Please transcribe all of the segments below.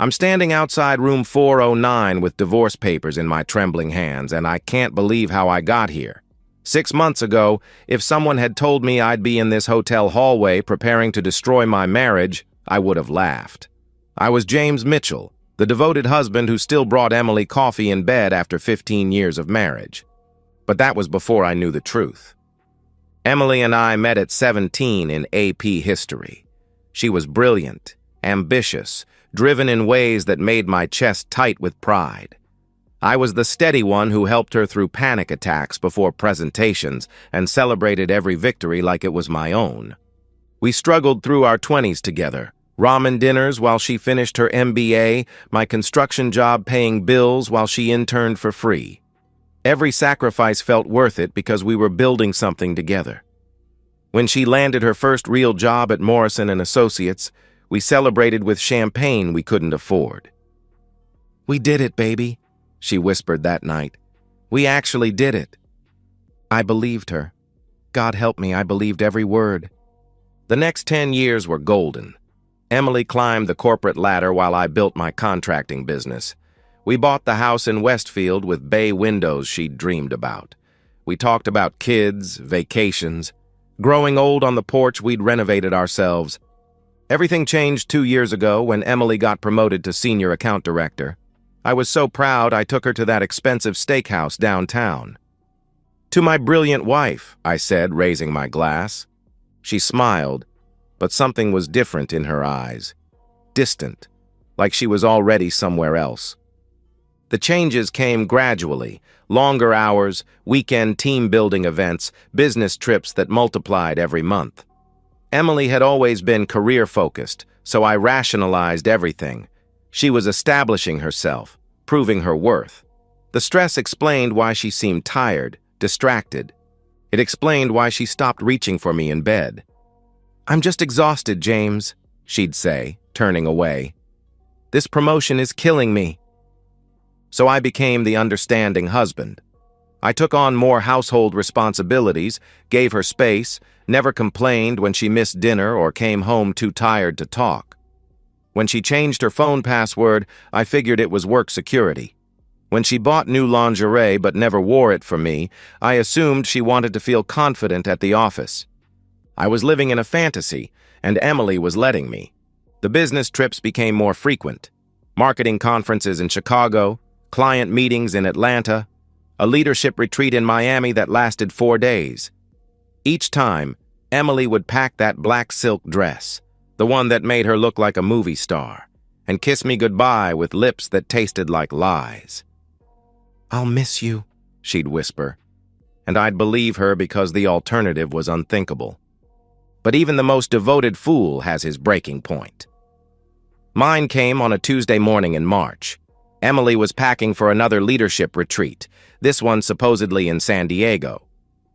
I'm standing outside room 409 with divorce papers in my trembling hands, and I can't believe how I got here. 6 months ago, if someone had told me I'd be in this hotel hallway preparing to destroy my marriage, I would have laughed. I was James Mitchell, the devoted husband who still brought Emily coffee in bed after 15 years of marriage. But that was before I knew the truth. Emily and I met at 17 in AP history. She was brilliant, ambitious, driven in ways that made my chest tight with pride. I was the steady one who helped her through panic attacks before presentations and celebrated every victory like it was my own. We struggled through our 20s together, ramen dinners while she finished her MBA, my construction job paying bills while she interned for free. Every sacrifice felt worth it because we were building something together. When she landed her first real job at Morrison & Associates, we celebrated with champagne we couldn't afford. "We did it, baby," she whispered that night. "We actually did it." I believed her. God help me, I believed every word. The next 10 years were golden. Emily climbed the corporate ladder while I built my contracting business. We bought the house in Westfield with bay windows she'd dreamed about. We talked about kids, vacations. Growing old on the porch, we'd renovated ourselves. Everything changed 2 years ago when Emily got promoted to senior account director. I was so proud I took her to that expensive steakhouse downtown. "To my brilliant wife," I said, raising my glass. She smiled, but something was different in her eyes. Distant, like she was already somewhere else. The changes came gradually: longer hours, weekend team-building events, business trips that multiplied every month. Emily had always been career-focused, so I rationalized everything. She was establishing herself, proving her worth. The stress explained why she seemed tired, distracted. It explained why she stopped reaching for me in bed. "I'm just exhausted, James," she'd say, turning away. "This promotion is killing me." So I became the understanding husband. I took on more household responsibilities, gave her space, never complained when she missed dinner or came home too tired to talk. When she changed her phone password, I figured it was work security. When she bought new lingerie but never wore it for me, I assumed she wanted to feel confident at the office. I was living in a fantasy, and Emily was letting me. The business trips became more frequent. Marketing conferences in Chicago, client meetings in Atlanta, a leadership retreat in Miami that lasted 4 days. Each time, Emily would pack that black silk dress, the one that made her look like a movie star, and kiss me goodbye with lips that tasted like lies. "I'll miss you," she'd whisper, and I'd believe her because the alternative was unthinkable. But even the most devoted fool has his breaking point. Mine came on a Tuesday morning in March. Emily was packing for another leadership retreat, this one supposedly in San Diego.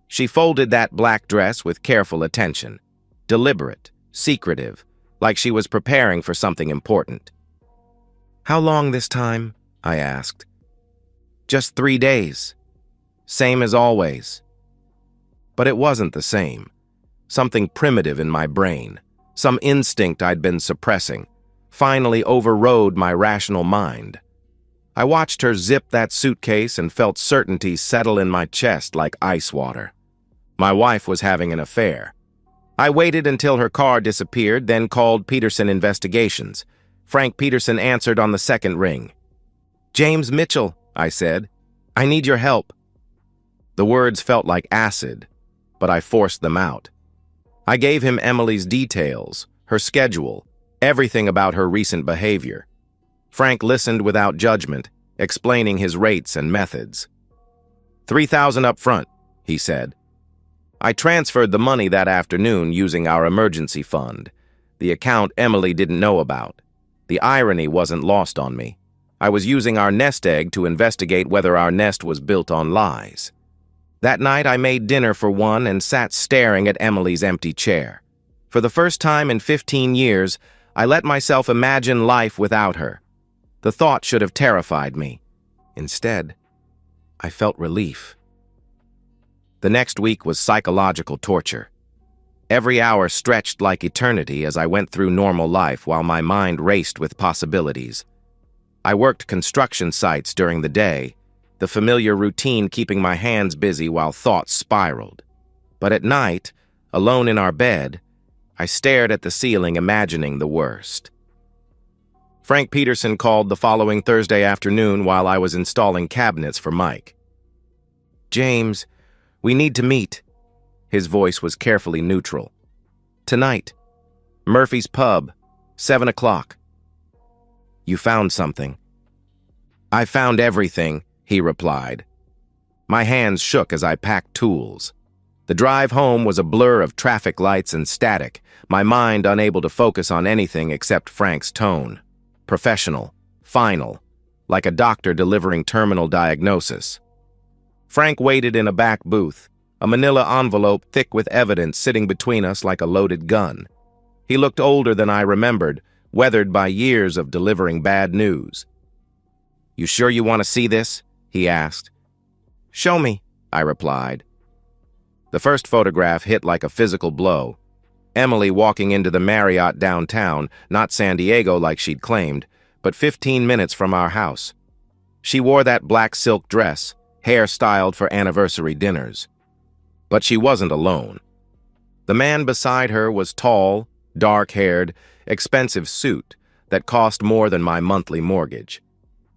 She folded that black dress with careful attention, deliberate, secretive, like she was preparing for something important. "How long this time?" I asked. "Just 3 days. Same as always." But it wasn't the same. Something primitive in my brain, some instinct I'd been suppressing, finally overrode my rational mind. I watched her zip that suitcase and felt certainty settle in my chest like ice water. My wife was having an affair. I waited until her car disappeared, then called Peterson Investigations. Frank Peterson answered on the second ring. "James Mitchell," I said. "I need your help." The words felt like acid, but I forced them out. I gave him Emily's details, her schedule, everything about her recent behavior. Frank listened without judgment, explaining his rates and methods. $3,000 up front, he said. I transferred the money that afternoon using our emergency fund, the account Emily didn't know about. The irony wasn't lost on me. I was using our nest egg to investigate whether our nest was built on lies. That night, I made dinner for one and sat staring at Emily's empty chair. For the first time in 15 years, I let myself imagine life without her. The thought should have terrified me. Instead, I felt relief. The next week was psychological torture. Every hour stretched like eternity as I went through normal life while my mind raced with possibilities. I worked construction sites during the day, the familiar routine keeping my hands busy while thoughts spiraled. But at night, alone in our bed, I stared at the ceiling imagining the worst. Frank Peterson called the following Thursday afternoon while I was installing cabinets for Mike. "James, we need to meet." His voice was carefully neutral. "Tonight. Murphy's Pub, 7 o'clock. "You found something." "I found everything," he replied. My hands shook as I packed tools. The drive home was a blur of traffic lights and static, my mind unable to focus on anything except Frank's tone. Professional, final, like a doctor delivering terminal diagnosis. Frank waited in a back booth, a manila envelope thick with evidence sitting between us like a loaded gun. He looked older than I remembered, weathered by years of delivering bad news. "You sure you want to see this?" he asked. "Show me," I replied. The first photograph hit like a physical blow. Emily walking into the Marriott downtown, not San Diego like she'd claimed, but 15 minutes from our house. She wore that black silk dress, hair styled for anniversary dinners. But she wasn't alone. The man beside her was tall, dark-haired, expensive suit that cost more than my monthly mortgage.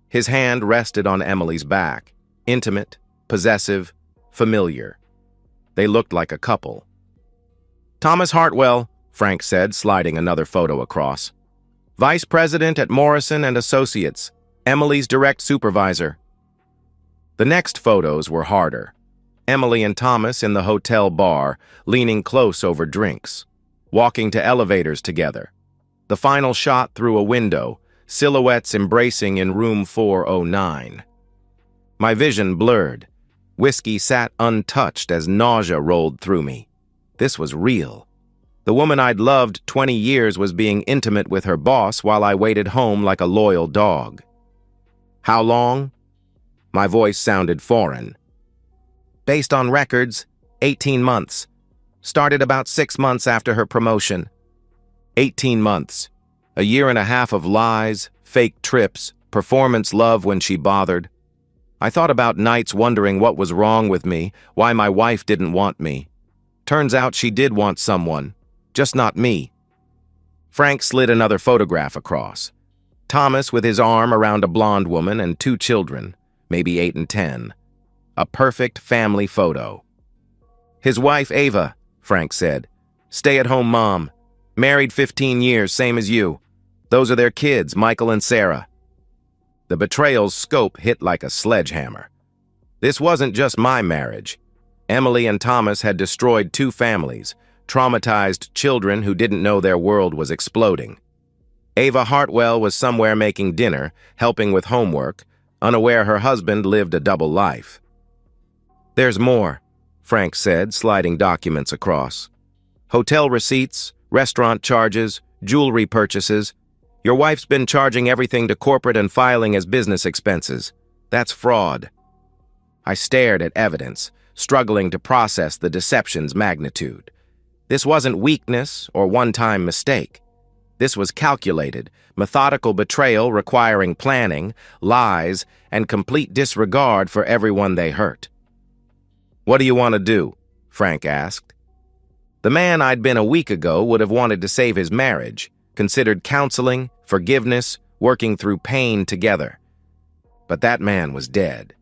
His hand rested on Emily's back, intimate, possessive, familiar. They looked like a couple. "Thomas Hartwell," Frank said, sliding another photo across. "Vice President at Morrison and Associates, Emily's direct supervisor." The next photos were harder. Emily and Thomas in the hotel bar, leaning close over drinks, walking to elevators together. The final shot through a window, silhouettes embracing in room 409. My vision blurred. Whiskey sat untouched as nausea rolled through me. This was real. The woman I'd loved 20 years was being intimate with her boss while I waited home like a loyal dog. "How long?" My voice sounded foreign. "Based on records, 18 months. Started about 6 months after her promotion." 18 months. A year and a half of lies, fake trips, performance love when she bothered. I thought about nights wondering what was wrong with me, why my wife didn't want me. Turns out she did want someone, just not me. Frank slid another photograph across. Thomas with his arm around a blonde woman and 2 children, maybe 8 and 10. A perfect family photo. "His wife, Ava," Frank said. "Stay-at-home mom. Married 15 years, same as you. Those are their kids, Michael and Sarah." The betrayal's scope hit like a sledgehammer. This wasn't just my marriage. Emily and Thomas had destroyed 2 families, traumatized children who didn't know their world was exploding. Ava Hartwell was somewhere making dinner, helping with homework, unaware her husband lived a double life. "There's more," Frank said, sliding documents across. "Hotel receipts, restaurant charges, jewelry purchases. Your wife's been charging everything to corporate and filing as business expenses. That's fraud." I stared at evidence, struggling to process the deception's magnitude. This wasn't weakness or one-time mistake. This was calculated, methodical betrayal requiring planning, lies, and complete disregard for everyone they hurt. "What do you want to do?" Frank asked. The man I'd been a week ago would have wanted to save his marriage, considered counseling, forgiveness, working through pain together. But that man was dead.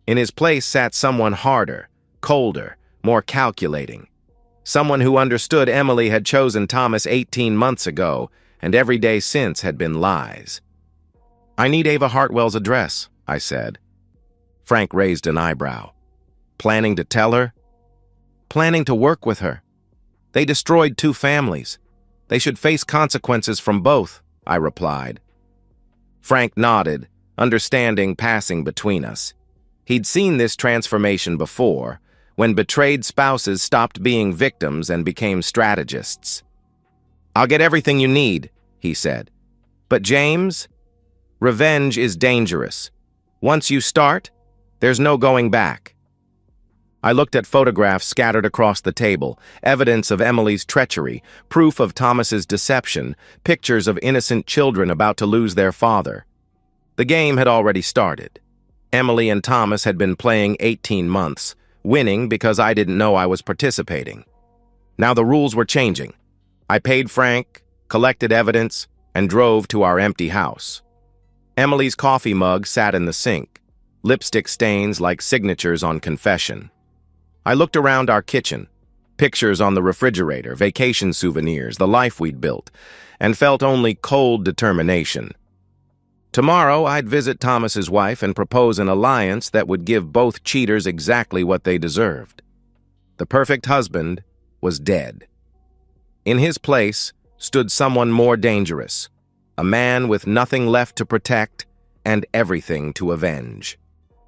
In his place sat someone harder, colder, more calculating. Someone who understood Emily had chosen Thomas 18 months ago, and every day since had been lies. "I need Ava Hartwell's address," I said. Frank raised an eyebrow. "Planning to tell her?" "Planning to work with her. They destroyed 2 families. They should face consequences from both," I replied. Frank nodded, understanding passing between us. He'd seen this transformation before, when betrayed spouses stopped being victims and became strategists. "I'll get everything you need," he said. "But James, revenge is dangerous. Once you start, there's no going back." I looked at photographs scattered across the table, evidence of Emily's treachery, proof of Thomas's deception, pictures of innocent children about to lose their father. The game had already started. Emily and Thomas had been playing 18 months, winning because I didn't know I was participating. Now the rules were changing. I paid Frank, collected evidence, and drove to our empty house. Emily's coffee mug sat in the sink, lipstick stains like signatures on confession. I looked around our kitchen, pictures on the refrigerator, vacation souvenirs, the life we'd built, and felt only cold determination. Tomorrow, I'd visit Thomas's wife and propose an alliance that would give both cheaters exactly what they deserved. The perfect husband was dead. In his place stood someone more dangerous, a man with nothing left to protect and everything to avenge.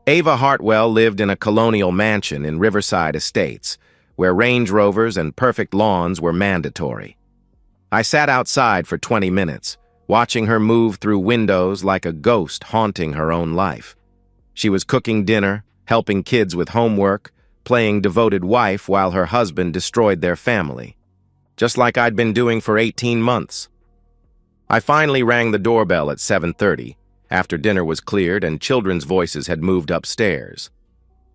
Ava Hartwell lived in a colonial mansion in Riverside Estates, where Range Rovers and perfect lawns were mandatory. I sat outside for 20 minutes, watching her move through windows like a ghost haunting her own life. She was cooking dinner, helping kids with homework, playing devoted wife while her husband destroyed their family, just like I'd been doing for 18 months. I finally rang the doorbell at 7:30, after dinner was cleared and children's voices had moved upstairs.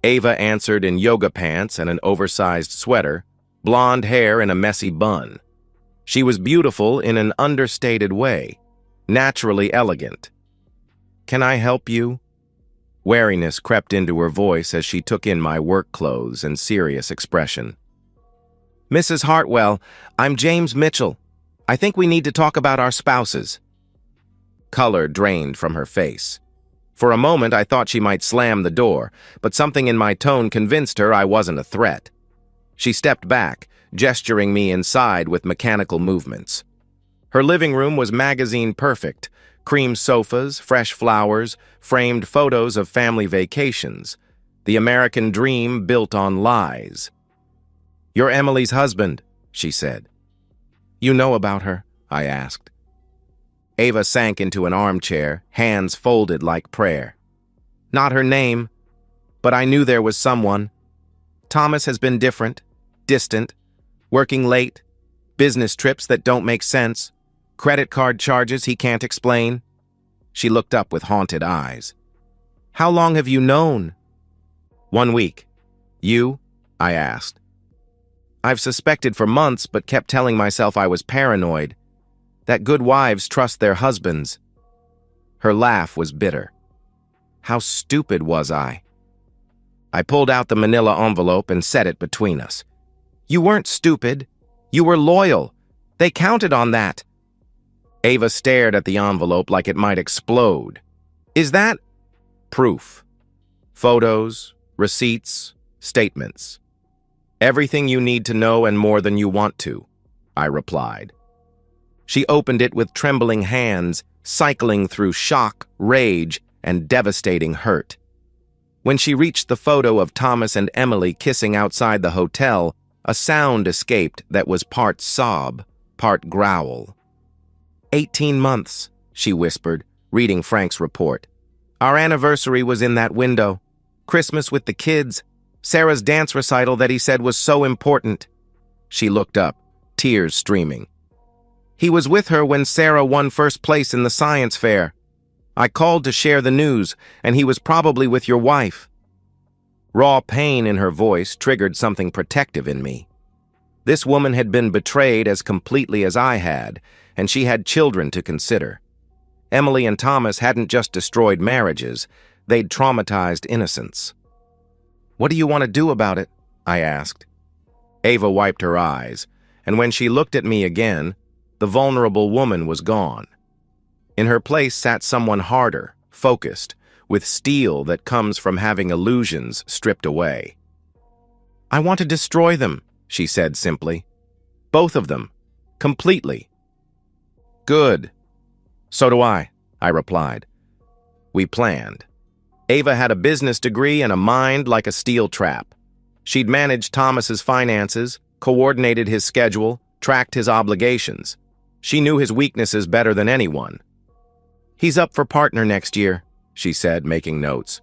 Ava answered in yoga pants and an oversized sweater, blonde hair in a messy bun. She was beautiful in an understated way, naturally elegant. "Can I help you?" Wariness crept into her voice as she took in my work clothes and serious expression. "Mrs. Hartwell, I'm James Mitchell. I think we need to talk about our spouses." Color drained from her face. For a moment, I thought she might slam the door, but something in my tone convinced her I wasn't a threat. She stepped back, gesturing me inside with mechanical movements. Her living room was magazine perfect, cream sofas, fresh flowers, framed photos of family vacations, the American dream built on lies. "You're Emily's husband," she said. "You know about her?" I asked. Ava sank into an armchair, hands folded like prayer. "Not her name, but I knew there was someone. Thomas has been different, distant, working late, business trips that don't make sense, credit card charges he can't explain." She looked up with haunted eyes. "How long have you known?" "1 week. You?" I asked. "I've suspected for months but kept telling myself I was paranoid, that good wives trust their husbands." Her laugh was bitter. How stupid was I? I pulled out the manila envelope and set it between us. "You weren't stupid. You were loyal. They counted on that." Ava stared at the envelope like it might explode. "Is that—" "Proof. Photos, receipts, statements. Everything you need to know and more than you want to," I replied. She opened it with trembling hands, cycling through shock, rage, and devastating hurt. When she reached the photo of Thomas and Emily kissing outside the hotel, a sound escaped that was part sob, part growl. 18 months, she whispered, reading Frank's report. "Our anniversary was in that window. Christmas with the kids. Sarah's dance recital that he said was so important." She looked up, tears streaming. "He was with her when Sarah won first place in the science fair. I called to share the news, and he was probably with your wife." Raw pain in her voice triggered something protective in me. This woman had been betrayed as completely as I had, and she had children to consider. Emily and Thomas hadn't just destroyed marriages, they'd traumatized innocence. "What do you want to do about it?" I asked. Ava wiped her eyes, and when she looked at me again, the vulnerable woman was gone. In her place sat someone harder, focused, with steel that comes from having illusions stripped away. "I want to destroy them," she said simply. "Both of them. Completely." "Good. So do I replied. We planned. Ava had a business degree and a mind like a steel trap. She'd managed Thomas's finances, coordinated his schedule, tracked his obligations. She knew his weaknesses better than anyone. "He's up for partner next year," she said, making notes.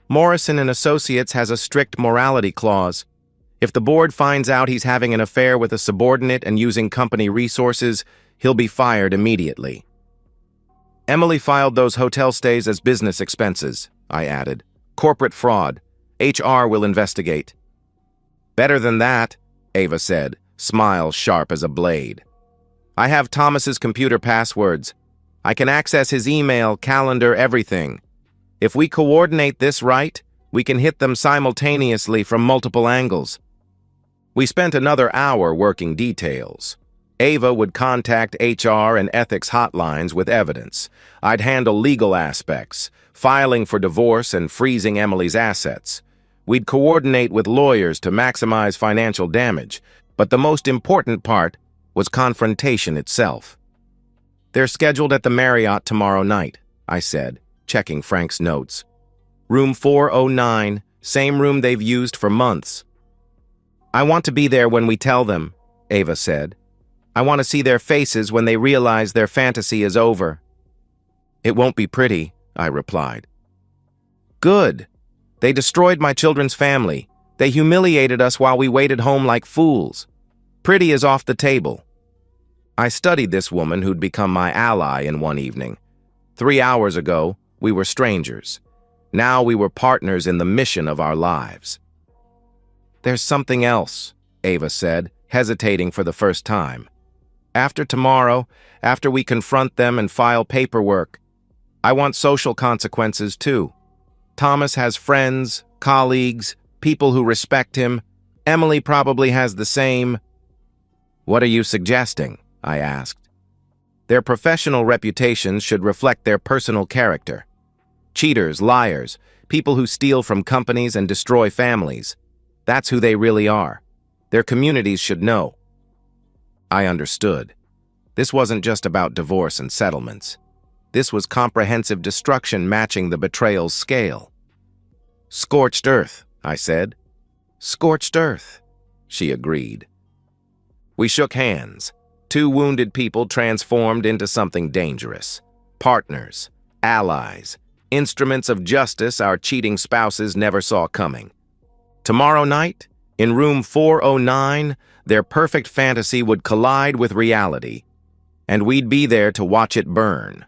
"Morrison and Associates has a strict morality clause. If the board finds out he's having an affair with a subordinate and using company resources, he'll be fired immediately." Emily filed those hotel stays as business expenses, I added. Corporate fraud. HR will investigate. Better than that, Ava said, smile sharp as a blade. I have Thomas's computer passwords. I can access his email, calendar, everything. If we coordinate this right, we can hit them simultaneously from multiple angles. We spent another hour working details. Ava would contact HR and ethics hotlines with evidence. I'd handle legal aspects, filing for divorce and freezing Emily's assets. We'd coordinate with lawyers to maximize financial damage, but the most important part was confrontation itself. They're scheduled at the Marriott tomorrow night, I said, checking Frank's notes. Room 409, same room they've used for months. I want to be there when we tell them, Ava said. I want to see their faces when they realize their fantasy is over. It won't be pretty, I replied. Good. They destroyed my children's family. They humiliated us while we waited home like fools. Pretty is off the table. I studied this woman who'd become my ally in one evening. 3 hours ago, we were strangers. Now we were partners in the mission of our lives. There's something else, Ava said, hesitating for the first time. After tomorrow, after we confront them and file paperwork, I want social consequences too. Thomas has friends, colleagues, people who respect him. Emily probably has the same. What are you suggesting? I asked. Their professional reputations should reflect their personal character. Cheaters, liars, people who steal from companies and destroy families. That's who they really are. Their communities should know. I understood. This wasn't just about divorce and settlements. This was comprehensive destruction matching the betrayal's scale. Scorched earth, I said. Scorched earth, she agreed. We shook hands. 2 wounded people transformed into something dangerous. Partners, allies, instruments of justice our cheating spouses never saw coming. Tomorrow night, in room 409, their perfect fantasy would collide with reality, and we'd be there to watch it burn.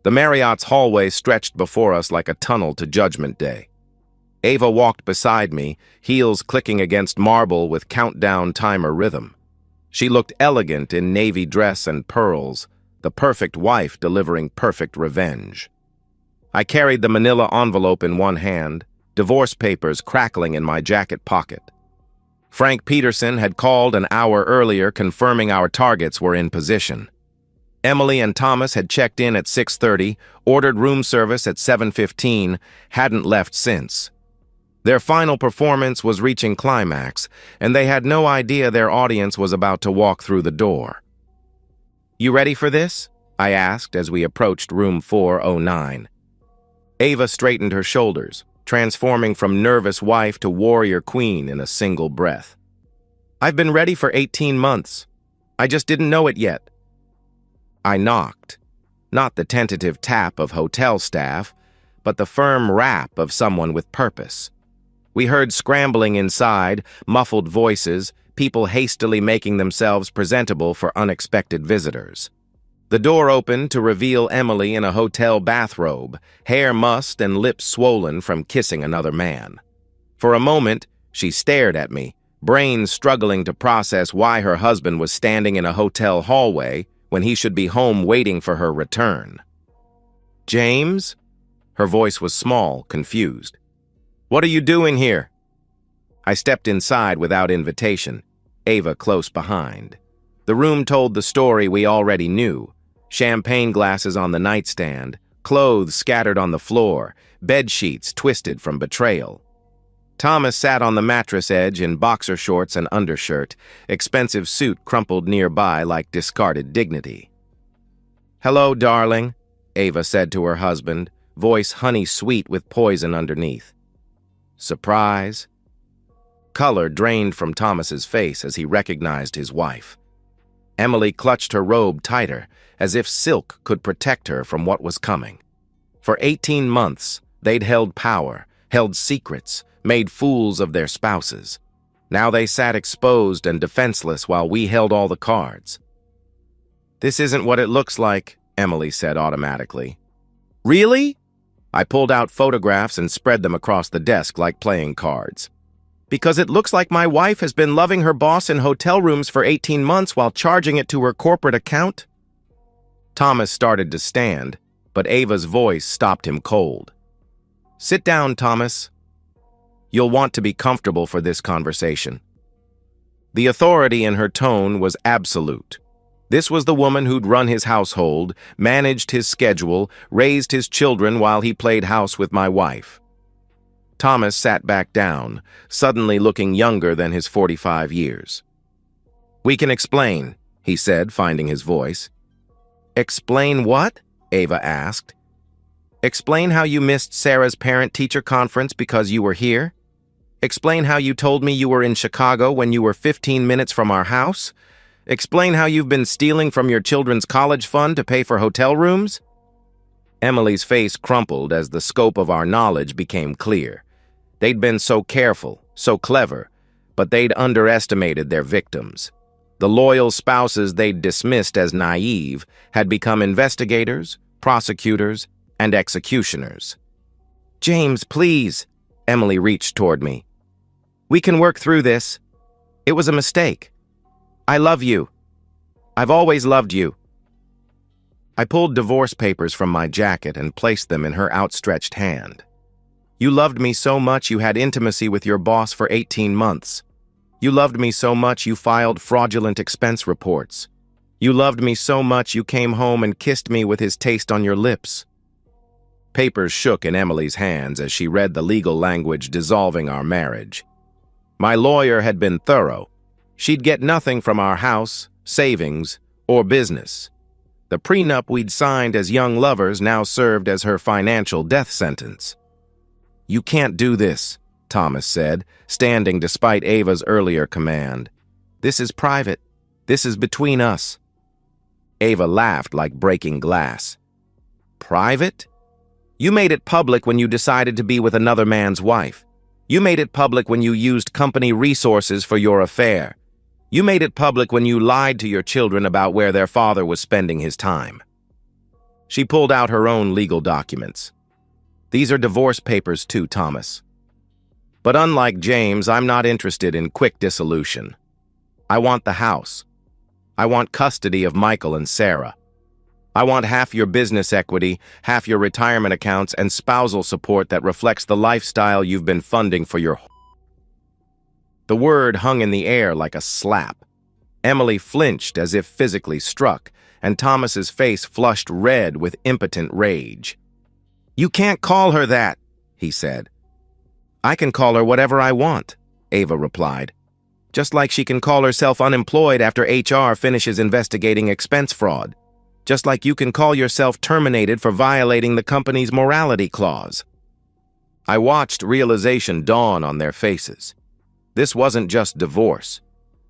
The Marriott's hallway stretched before us like a tunnel to Judgment Day. Ava walked beside me, heels clicking against marble with countdown timer rhythm. She looked elegant in navy dress and pearls, the perfect wife delivering perfect revenge. I carried the manila envelope in one hand, divorce papers crackling in my jacket pocket. Frank Peterson had called an hour earlier confirming our targets were in position. Emily and Thomas had checked in at 6:30, ordered room service at 7:15, hadn't left since. Their final performance was reaching climax, and they had no idea their audience was about to walk through the door. You ready for this? I asked as we approached room 409. Ava straightened her shoulders, transforming from nervous wife to warrior queen in a single breath. I've been ready for 18 months. I just didn't know it yet. I knocked, not the tentative tap of hotel staff, but the firm rap of someone with purpose. We heard scrambling inside, muffled voices, people hastily making themselves presentable for unexpected visitors. The door opened to reveal Emily in a hotel bathrobe, hair mussed and lips swollen from kissing another man. For a moment, she stared at me, brain struggling to process why her husband was standing in a hotel hallway when he should be home waiting for her return. James? Her voice was small, confused. What are you doing here? I stepped inside without invitation, Ava close behind. The room told the story we already knew. Champagne glasses on the nightstand, clothes scattered on the floor, bed sheets twisted from betrayal. Thomas sat on the mattress edge in boxer shorts and undershirt, expensive suit crumpled nearby like discarded dignity. Hello, darling, Ava said to her husband, voice honey-sweet with poison underneath. Surprise? Color drained from Thomas's face as he recognized his wife. Emily clutched her robe tighter, as if silk could protect her from what was coming. For 18 months, they'd held power, held secrets, made fools of their spouses. Now they sat exposed and defenseless while we held all the cards. This isn't what it looks like, Emily said automatically. Really? I pulled out photographs and spread them across the desk like playing cards. Because it looks like my wife has been loving her boss in hotel rooms for 18 months while charging it to her corporate account? Thomas started to stand, but Ava's voice stopped him cold. Sit down, Thomas. You'll want to be comfortable for this conversation. The authority in her tone was absolute. This was the woman who'd run his household, managed his schedule, raised his children while he played house with my wife. Thomas sat back down, suddenly looking younger than his 45 years. We can explain, he said, finding his voice. Explain what? Ava asked. Explain how you missed Sarah's parent-teacher conference because you were here? Explain how you told me you were in Chicago when you were 15 minutes from our house? Explain how you've been stealing from your children's college fund to pay for hotel rooms? Emily's face crumpled as the scope of our knowledge became clear. They'd been so careful, so clever, but they'd underestimated their victims. The loyal spouses they'd dismissed as naive had become investigators, prosecutors, and executioners. James, please. Emily reached toward me. We can work through this. It was a mistake. I love you. I've always loved you. I pulled divorce papers from my jacket and placed them in her outstretched hand. You loved me so much you had intimacy with your boss for 18 months. You loved me so much you filed fraudulent expense reports. You loved me so much you came home and kissed me with his taste on your lips. Papers shook in Emily's hands as she read the legal language dissolving our marriage. My lawyer had been thorough. She'd get nothing from our house, savings, or business. The prenup we'd signed as young lovers now served as her financial death sentence. You can't do this, Thomas said, standing despite Ava's earlier command. This is private. This is between us. Ava laughed like breaking glass. Private? You made it public when you decided to be with another man's wife. You made it public when you used company resources for your affair. You made it public when you lied to your children about where their father was spending his time. She pulled out her own legal documents. These are divorce papers too, Thomas. But unlike James, I'm not interested in quick dissolution. I want the house. I want custody of Michael and Sarah. I want half your business equity, half your retirement accounts, and spousal support that reflects the lifestyle you've been funding for your. The word hung in the air like a slap. Emily flinched as if physically struck, and Thomas's face flushed red with impotent rage. You can't call her that, he said. I can call her whatever I want, Ava replied. Just like she can call herself unemployed after HR finishes investigating expense fraud. Just like you can call yourself terminated for violating the company's morality clause. I watched realization dawn on their faces. This wasn't just divorce.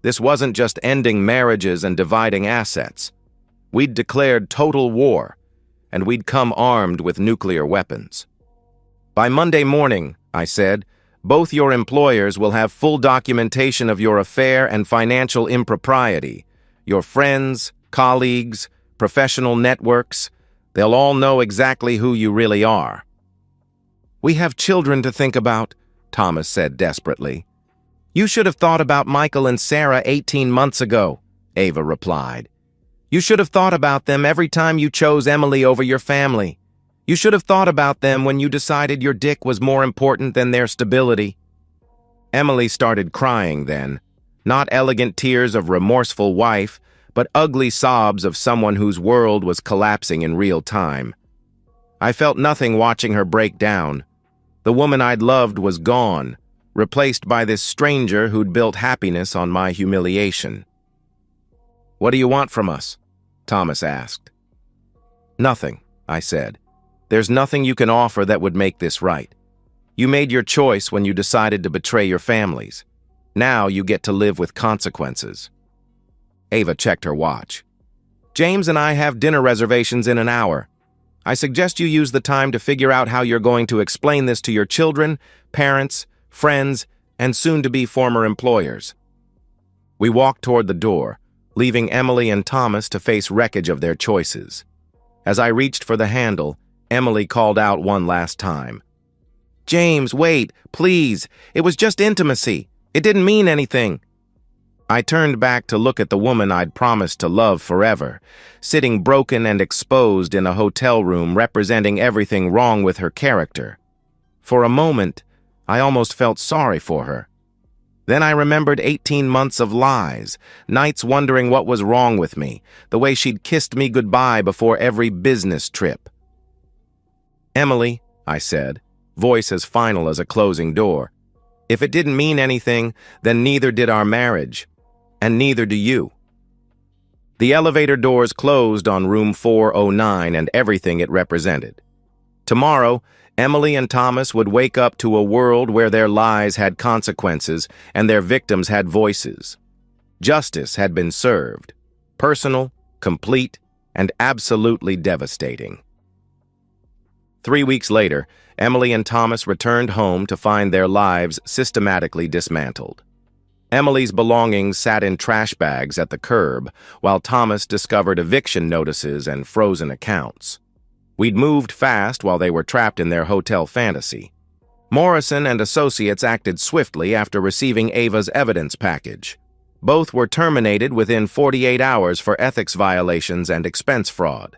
This wasn't just ending marriages and dividing assets. We'd declared total war, and we'd come armed with nuclear weapons. By Monday morning, I said, both your employers will have full documentation of your affair and financial impropriety. Your friends, colleagues, professional networks, they'll all know exactly who you really are. We have children to think about, Thomas said desperately. You should have thought about Michael and Sarah 18 months ago, Ava replied. You should have thought about them every time you chose Emily over your family. You should have thought about them when you decided your dick was more important than their stability. Emily started crying then, not elegant tears of remorseful wife, but ugly sobs of someone whose world was collapsing in real time. I felt nothing watching her break down. The woman I'd loved was gone, replaced by this stranger who'd built happiness on my humiliation. What do you want from us? Thomas asked. Nothing, I said. There's nothing you can offer that would make this right. You made your choice when you decided to betray your families. Now you get to live with consequences. Ava checked her watch. James and I have dinner reservations in an hour. I suggest you use the time to figure out how you're going to explain this to your children, parents, friends, and soon-to-be former employers. We walked toward the door, leaving Emily and Thomas to face wreckage of their choices. As I reached for the handle, Emily called out one last time. "James, wait, please. It was just intimacy. It didn't mean anything." I turned back to look at the woman I'd promised to love forever, sitting broken and exposed in a hotel room representing everything wrong with her character. For a moment, I almost felt sorry for her. Then I remembered 18 months of lies, nights wondering what was wrong with me, the way she'd kissed me goodbye before every business trip. "Emily," I said, voice as final as a closing door, "if it didn't mean anything, then neither did our marriage, and neither do you." The elevator doors closed on room 409 and everything it represented. Tomorrow, Emily and Thomas would wake up to a world where their lies had consequences and their victims had voices. Justice had been served. Personal, complete, and absolutely devastating. 3 weeks later, Emily and Thomas returned home to find their lives systematically dismantled. Emily's belongings sat in trash bags at the curb, while Thomas discovered eviction notices and frozen accounts. We'd moved fast while they were trapped in their hotel fantasy. Morrison and associates acted swiftly after receiving Ava's evidence package. Both were terminated within 48 hours for ethics violations and expense fraud.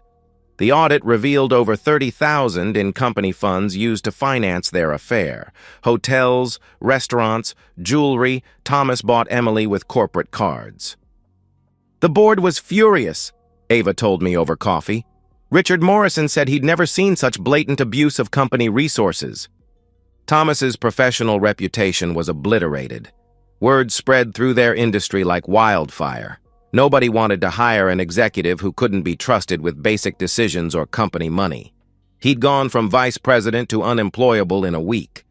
The audit revealed over $30,000 in company funds used to finance their affair. Hotels, restaurants, jewelry. Thomas bought Emily with corporate cards. "The board was furious," Ava told me over coffee. "Richard Morrison said he'd never seen such blatant abuse of company resources." Thomas's professional reputation was obliterated. Word spread through their industry like wildfire. Nobody wanted to hire an executive who couldn't be trusted with basic decisions or company money. He'd gone from vice president to unemployable in a week.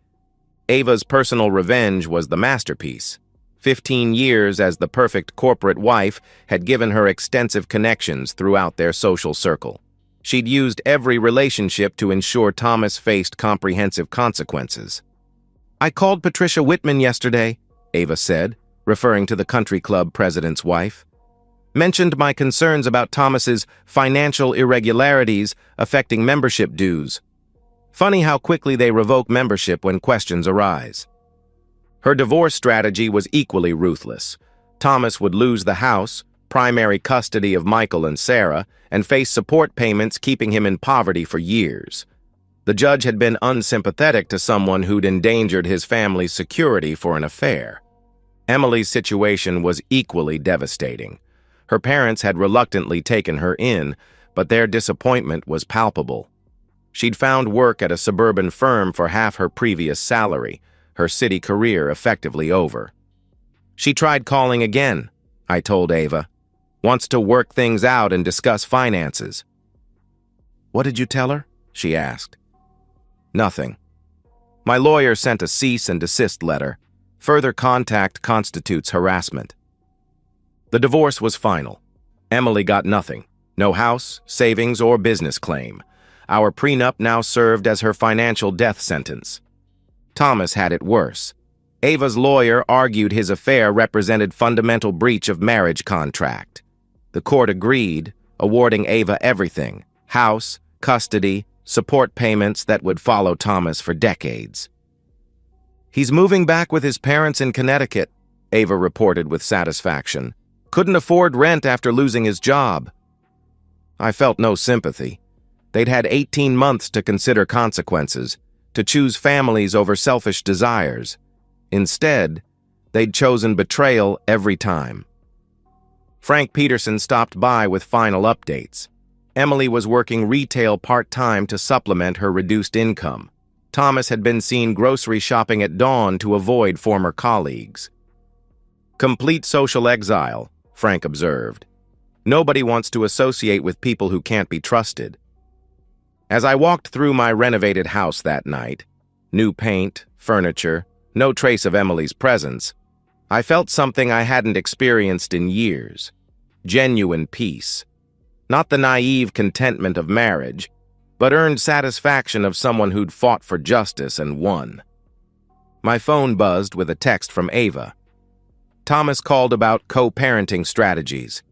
Ava's personal revenge was the masterpiece. 15 years as the perfect corporate wife had given her extensive connections throughout their social circle. She'd used every relationship to ensure Thomas faced comprehensive consequences. "I called Patricia Whitman yesterday," Ava said, referring to the country club president's wife. "Mentioned my concerns about Thomas's financial irregularities affecting membership dues. Funny how quickly they revoke membership when questions arise." Her divorce strategy was equally ruthless. Thomas would lose the house, primary custody of Michael and Sarah, and face support payments keeping him in poverty for years. The judge had been unsympathetic to someone who'd endangered his family's security for an affair. Emily's situation was equally devastating. Her parents had reluctantly taken her in, but their disappointment was palpable. She'd found work at a suburban firm for half her previous salary, her city career effectively over. "She tried calling again," I told Ava. "Wants to work things out and discuss finances." "What did you tell her?" she asked. "Nothing. My lawyer sent a cease and desist letter. Further contact constitutes harassment." The divorce was final. Emily got nothing. No house, savings, or business claim. Our prenup now served as her financial death sentence. Thomas had it worse. Ava's lawyer argued his affair represented fundamental breach of marriage contract. The court agreed, awarding Ava everything: house, custody, support payments that would follow Thomas for decades. "He's moving back with his parents in Connecticut," Ava reported with satisfaction. "Couldn't afford rent after losing his job." I felt no sympathy. They'd had 18 months to consider consequences, to choose families over selfish desires. Instead, they'd chosen betrayal every time. Frank Peterson stopped by with final updates. Emily was working retail part-time to supplement her reduced income. Thomas had been seen grocery shopping at dawn to avoid former colleagues. "Complete social exile," Frank observed. "Nobody wants to associate with people who can't be trusted." As I walked through my renovated house that night, new paint, furniture, no trace of Emily's presence, I felt something I hadn't experienced in years: genuine peace. Not the naive contentment of marriage, but earned satisfaction of someone who'd fought for justice and won. My phone buzzed with a text from Ava. Thomas called about co-parenting strategies.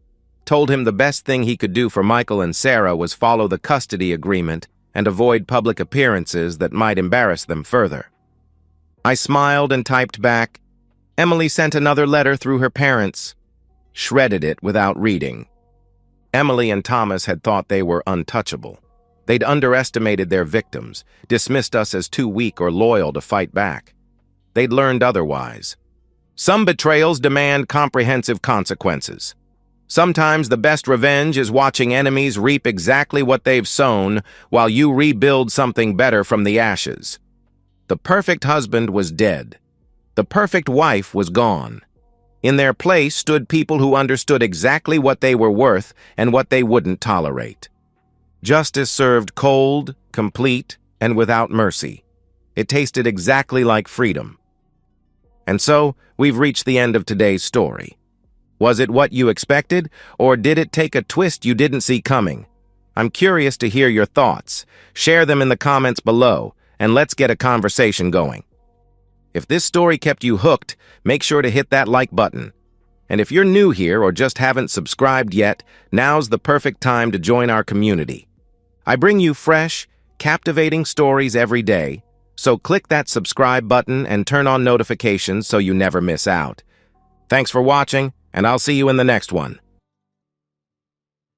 told him the best thing he could do for Michael and Sarah was follow the custody agreement and avoid public appearances that might embarrass them further. I smiled and typed back, "Emily sent another letter through her parents," shredded it without reading. Emily and Thomas had thought they were untouchable. They'd underestimated their victims, dismissed us as too weak or loyal to fight back. They'd learned otherwise. Some betrayals demand comprehensive consequences. Sometimes the best revenge is watching enemies reap exactly what they've sown while you rebuild something better from the ashes. The perfect husband was dead. The perfect wife was gone. In their place stood people who understood exactly what they were worth and what they wouldn't tolerate. Justice served cold, complete, and without mercy. It tasted exactly like freedom. And so, we've reached the end of today's story. Was it what you expected, or did it take a twist you didn't see coming? I'm curious to hear your thoughts. Share them in the comments below, and let's get a conversation going. If this story kept you hooked, make sure to hit that like button. And if you're new here or just haven't subscribed yet, now's the perfect time to join our community. I bring you fresh, captivating stories every day, so click that subscribe button and turn on notifications so you never miss out. Thanks for watching, and I'll see you in the next one.